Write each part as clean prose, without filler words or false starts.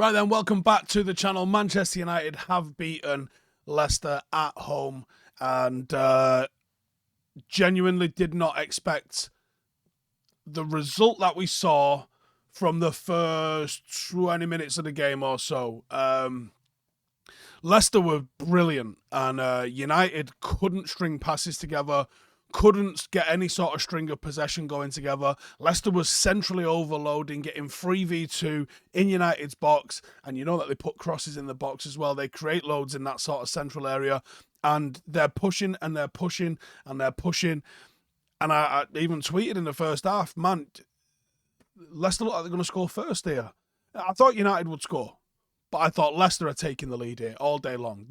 Right then, welcome back to the channel. Manchester United have beaten Leicester at home and genuinely did not expect the result that we saw from the first 20 minutes of the game or so. Leicester were brilliant and United couldn't string passes together, couldn't get any sort of string of possession going together. Leicester was centrally overloading, getting 3v2 in United's box, and you know that they put crosses in the box as well. They create loads in that sort of central area, and they're pushing and they're pushing and they're pushing. And I even tweeted in the first half, man, Leicester look like they're going to score first here. I thought United would score, but I thought Leicester are taking the lead here all day long.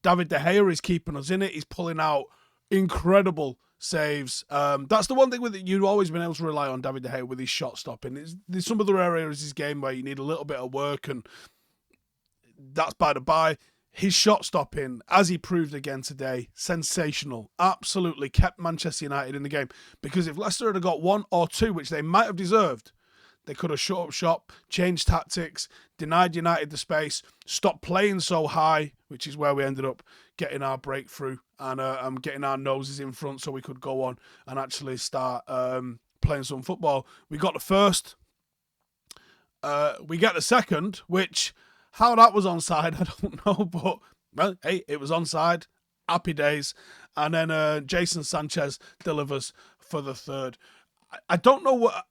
David De Gea is keeping us in it. He's pulling out incredible saves. That's the one thing with it, you've always been able to rely on David De Gea with his shot stopping. There's some other areas of his game where you need a little bit of work, and that's by the by. His shot stopping, as he proved again today, sensational. Absolutely kept Manchester United in the game. Because if Leicester had got one or two, which they might have deserved, they could have shut up shop, changed tactics, denied United the space, stopped playing so high, which is where we ended up getting our breakthrough and getting our noses in front so we could go on and actually start playing some football. We got the first. We get the second, which, how that was onside, I don't know. But, well, hey, it was onside. Happy days. And then Jason Sanchez delivers for the third. I don't know what...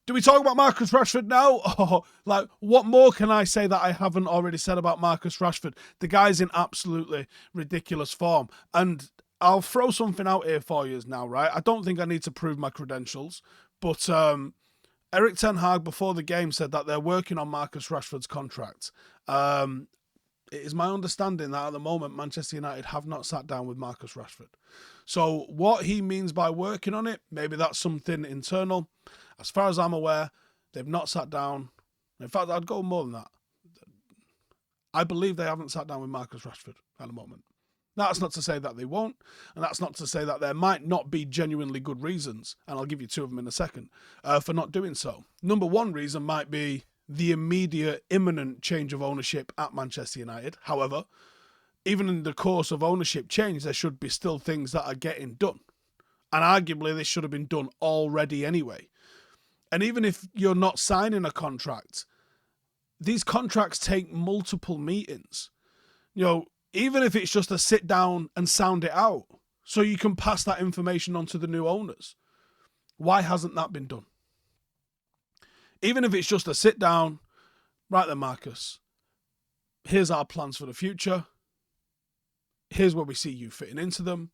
Do we talk about Marcus Rashford now? Or, like, what more can I say that I haven't already said about Marcus Rashford? The guy's in absolutely ridiculous form. And I'll throw something out here for you now, right? I don't think I need to prove my credentials. But Eric Ten Hag, before the game, said that they're working on Marcus Rashford's contract. It is my understanding that at the moment, Manchester United have not sat down with Marcus Rashford. So what he means by working on it, maybe that's something internal. As far as I'm aware, they've not sat down. In fact, I'd go more than that. I believe they haven't sat down with Marcus Rashford at the moment. That's not to say that they won't, and that's not to say that there might not be genuinely good reasons, and I'll give you two of them in a second, for not doing so. Number one reason might be the immediate, imminent change of ownership at Manchester United. However, even in the course of ownership change, there should be still things that are getting done. And arguably, this should have been done already anyway. And even if you're not signing a contract, these contracts take multiple meetings. You know, even if it's just a sit down and sound it out so you can pass that information on to the new owners. Why hasn't that been done? Even if it's just a sit down, right then, Marcus, here's our plans for the future. Here's where we see you fitting into them.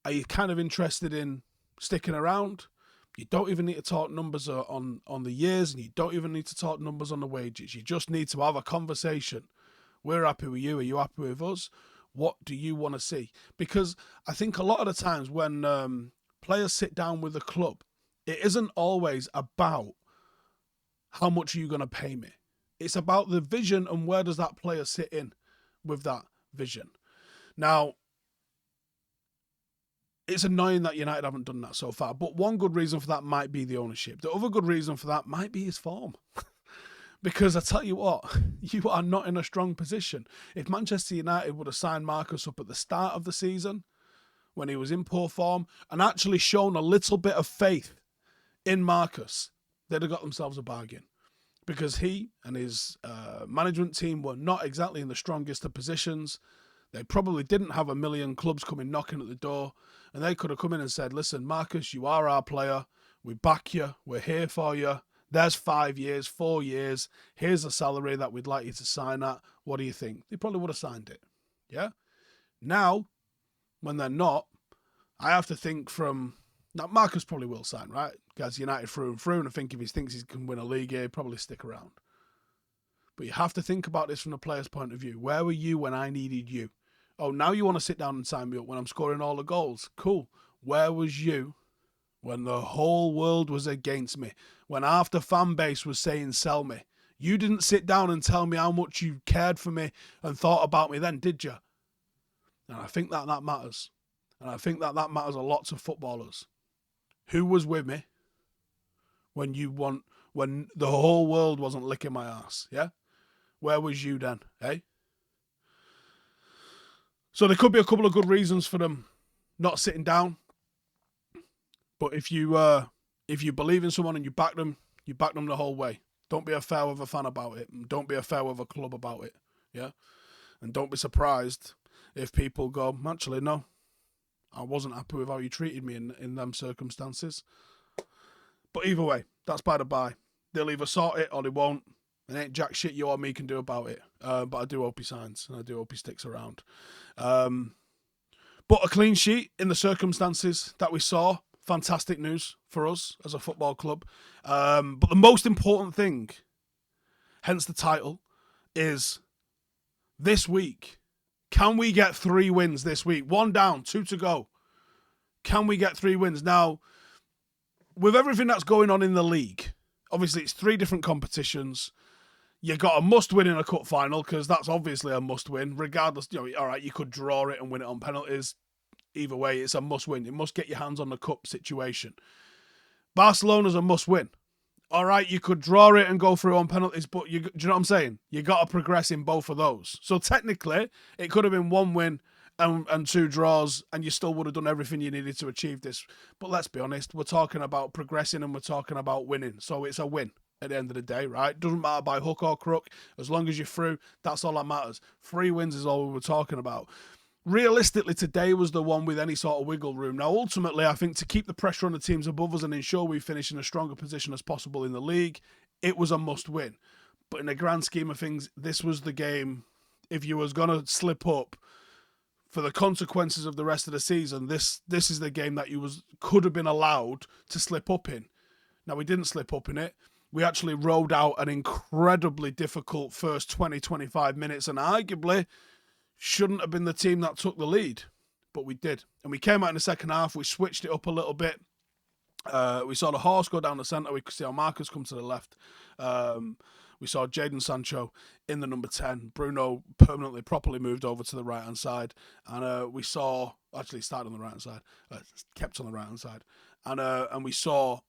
Are you kind of interested in sticking around? You don't even need to talk numbers on the years, and you don't even need to talk numbers on the wages. You just need to have a conversation. We're happy with you. Are you happy with us? What do you want to see? Because I think a lot of the times when players sit down with the club, it isn't always about how much are you going to pay me. It's about the vision and where does that player sit in with that vision. Now, it's annoying that United haven't done that so far, but one good reason for that might be the ownership. The other good reason for that might be his form. Because I tell you what, you are not in a strong position. If Manchester United would have signed Marcus up at the start of the season, when he was in poor form, and actually shown a little bit of faith in Marcus, they'd have got themselves a bargain. Because he and his management team were not exactly in the strongest of positions. They probably didn't have a million clubs coming knocking at the door, and they could have come in and said, listen, Marcus, you are our player. We back you. We're here for you. There's 5 years, 4 years. Here's a salary that we'd like you to sign at. What do you think? They probably would have signed it. Yeah? Now, when they're not, I have to think from... Now, Marcus probably will sign, right? Gets United through and through, and I think if he thinks he can win a league here, he'll probably stick around. But you have to think about this from the player's point of view. Where were you when I needed you? Oh, now you want to sit down and sign me up when I'm scoring all the goals. Cool. Where was you when the whole world was against me? When half the fan base was saying sell me? You didn't sit down and tell me how much you cared for me and thought about me then, did you? And I think that matters. And I think that matters a lot to footballers. Who was with me when you when the whole world wasn't licking my ass, yeah? Where was you then, eh? So there could be a couple of good reasons for them not sitting down. But if you believe in someone and you back them the whole way. Don't be a fair weather fan about it. Don't be a fair weather club about it, yeah? And don't be surprised if people go, actually, no, I wasn't happy with how you treated me in them circumstances. But either way, that's by the by. They'll either sort it or they won't. There ain't jack shit you or me can do about it. But I do hope he signs and I do hope he sticks around. But a clean sheet in the circumstances that we saw, fantastic news for us as a football club. But the most important thing, hence the title, is this week. Can we get 3 wins this week? 1 down, 2 to go. Can we get 3 wins? Now, with everything that's going on in the league, obviously it's 3 different competitions. You got a must-win in a cup final because that's obviously a must-win. Regardless, all right, you could draw it and win it on penalties. Either way, it's a must-win. You must get your hands on the cup situation. Barcelona's a must-win. All right, you could draw it and go through on penalties, but do you know what I'm saying? You got to progress in both of those. So technically, it could have been 1 win and 2 draws, and you still would have done everything you needed to achieve this. But let's be honest, we're talking about progressing and we're talking about winning. So it's a win at the end of the day, right? Doesn't matter by hook or crook. As long as you're through, that's all that matters. 3 wins is all we were talking about. Realistically, today was the one with any sort of wiggle room. Now, ultimately, I think to keep the pressure on the teams above us and ensure we finish in a stronger position as possible in the league, it was a must-win. But in the grand scheme of things, this was the game. If you was going to slip up for the consequences of the rest of the season, this is the game that you could have been allowed to slip up in. Now, we didn't slip up in it. We actually rode out an incredibly difficult first 20-25 minutes and arguably shouldn't have been the team that took the lead, but we did. And we came out in the second half, we switched it up a little bit. We saw the horse go down the centre, we could see our Marcus come to the left. We saw Jadon Sancho in the number 10. Bruno permanently, properly moved over to the right-hand side. And we saw, actually started on the right-hand side, kept on the right-hand side. And we saw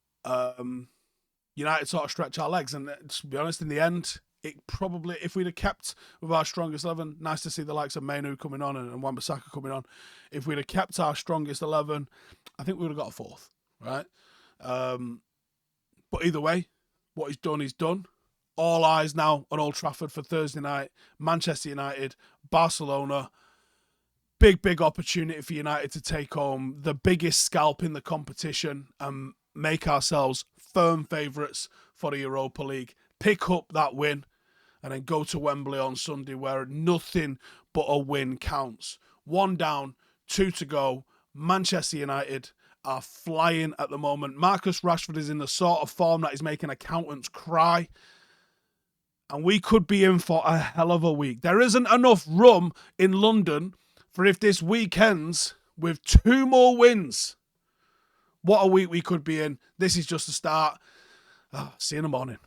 United sort of stretch our legs. And to be honest, in the end, it probably, if we'd have kept with our strongest 11, nice to see the likes of Manu coming on and Wan-Bissaka coming on. If we'd have kept our strongest 11, I think we would have got a 4th, right? But either way, what he's done, he's done. All eyes now on Old Trafford for Thursday night. Manchester United, Barcelona. Big, big opportunity for United to take home the biggest scalp in the competition and make ourselves firm favourites for the Europa League. Pick up that win and then go to Wembley on Sunday where nothing but a win counts. 1 down, 2 to go. Manchester United are flying at the moment. Marcus Rashford is in the sort of form that is making accountants cry. And we could be in for a hell of a week. There isn't enough rum in London for if this week ends with 2 more wins. What a week we could be in. This is just the start. See you in the morning.